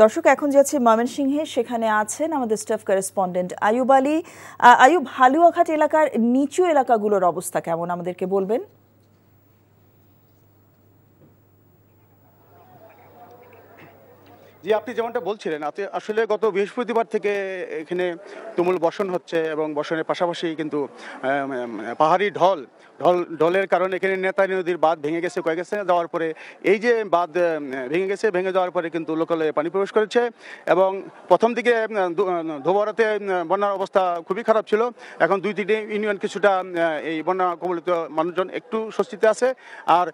দর্শক এখন যাচ্ছি ময়মনসিংহে, সেখানে আছেন আমাদের স্টাফ করেসপন্ডেন্ট আয়ুব আলী। আয়ুব, হালুয়াঘাট এলাকার নিচু এলাকাগুলোর অবস্থা কেমন আমাদেরকে বলবেন? জি, আপনি যেমনটা বলছিলেন, আসলে গত বৃহস্পতিবার থেকে এখানে তুমুল বর্ষণ হচ্ছে এবং বর্ষণের পাশাপাশি কিন্তু পাহাড়ি ঢলের কারণে এখানে নেতারি নদীর বাঁধ ভেঙে গেছে কয়েক স্থানে। যাওয়ার পরে এই যে বাঁধ ভেঙে যাওয়ার পরে কিন্তু লোকালে পানি প্রবেশ করেছে এবং প্রথম দিকে ধোবারাতে বন্যার অবস্থা খুবই খারাপ ছিল। এখন 2-3 ইউনিয়ন কিছুটা এই বন্যা কবলিত মানুষজন একটু স্বস্তিতে আছে। আর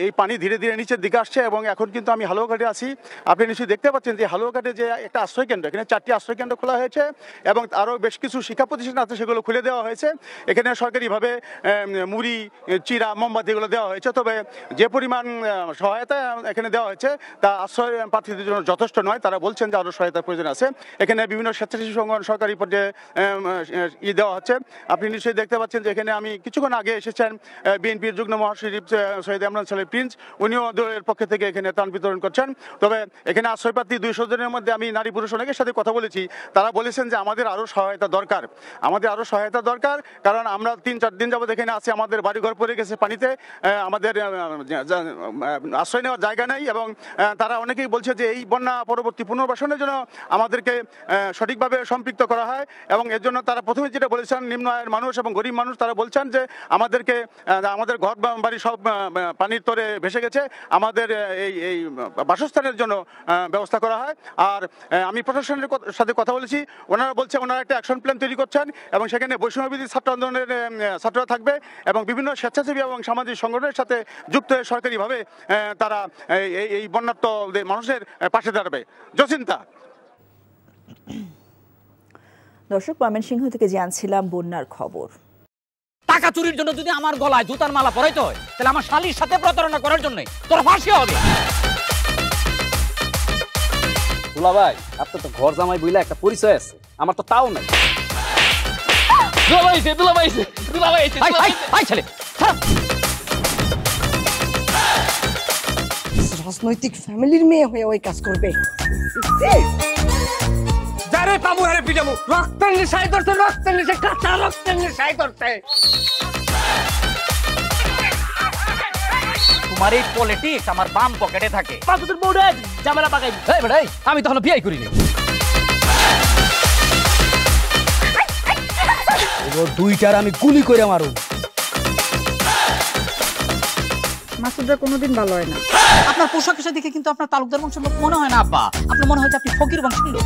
এই পানি ধীরে ধীরে নিচের দিকে আসছে এবং এখন কিন্তু আমি হালুয়াঘাটে আছি। আপনি নিশ্চয়ই দেখতে পাচ্ছেন যে হালুয়াঘাটে যে একটা আশ্রয়কেন্দ্র, এখানে 4টি আশ্রয়কেন্দ্র খোলা হয়েছে এবং আরও বেশ কিছু শিক্ষা প্রতিষ্ঠান আছে, সেগুলো খুলে দেওয়া হয়েছে। এখানে সরকারিভাবে মুড়ি, চিরা, মোমবাতি এগুলো দেওয়া হয়েছে। তবে যে পরিমাণ সহায়তা এখানে দেওয়া হয়েছে তা আশ্রয় প্রার্থীদের জন্য যথেষ্ট নয়। তারা বলছেন যে আরও সহায়তার প্রয়োজন আছে। এখানে বিভিন্ন স্বেচ্ছাসেবী সংগঠন সরকারি পর্যায়ে দেওয়া হচ্ছে। আপনি নিশ্চয়ই দেখতে পাচ্ছেন যে এখানে আমি কিছুক্ষণ আগে এসেছেন বিএনপির যুগ্ম মহাসচিব সৈয়দ ইমরান সালেহ প্রিন্স, উনিও দলের পক্ষ থেকে এখানে ত্রাণ বিতরণ করছেন। তবে এখানে আশ্রয়প্রার্থী 200 জনের মধ্যে আমি নারী পুরুষ অনেকের সাথে কথা বলেছি। তারা বলেছেন যে আমাদের আরও সহায়তা দরকার, কারণ আমরা 3-4 দিন যাবত এখানে আছি, আমাদের বাড়িঘর পড়ে গেছে পানিতে, আমাদের আশ্রয় নেওয়ার জায়গা নেই এবং তারা অনেকেই বলছে যে এই বন্যা পরবর্তী পুনর্বাসনের জন্য আমাদেরকে সঠিকভাবে সম্পৃক্ত করা হয়। এবং এর জন্য তারা প্রথমে যেটা বলেছেন, নিম্ন আয়ের মানুষ এবং গরিব মানুষ, তারা বলছেন যে আমাদের ঘর বাড়ি সব পানির তরে ভেসে গেছে, আমাদের এই বাসস্থানের জন্য ব্যবস্থা করা হয়। আর আমি প্রশাসনের সাথে কথা বলেছি, ওনারা বলছে ওনারা একটা অ্যাকশন প্ল্যান তৈরি করছেন এবং সেখানে বৈষম্যবিরোধী ছাত্র আন্দোলনের ছাত্ররা থাকবে এবং বিভিন্ন স্বেচ্ছাসেবী এবং সামাজিক সংগঠনের সাথে যুক্ত হয়ে সরকারিভাবে তারা এই বন্যার্ত মানুষের পাশে দাঁড়াবে। জসিন্তা। দর্শক, ময়মনসিংহ থেকে জানছিলাম বন্যার খবর। টাকা চুরির জন্য যদি আমার গলায় জুতার মালা পরাইতে হয়, তাহলে আমার শালীর সাথে প্রতারণা করার জন্য তোর ফাঁসি হবে। দুলা ভাই, আপনার তো ঘর জামাই বইলা একটা পরিচয় আছে, আমার তো তাও নাই। রাজনৈতিক ফ্যামিলির মেয়ে হয়ে ওই কাজ করবে। যারে পাবো হারে পিটাবো, রক্তের নেশায় ধরতে, রক্তের নেশায়, কাঁচা রক্তের নেশায় ধরতে। তোমার এই পলিটিক্স আমার বাম পকেটে থাকে। পাঁচুর বউরে জামেলা পাকাই। এই বেটাই, আমি তখন বিয়ে করিনি। দুইটার আমি গুলি করে মারু। মাসুদরা কোনোদিন ভালো হয় না। আপনার পোশাক দেখে কিন্তু আপনার তালুকদার বংশের লোক মনে হয় না আব্বা, আপনার মনে হয় যে আপনি ফকির বংশের লোক।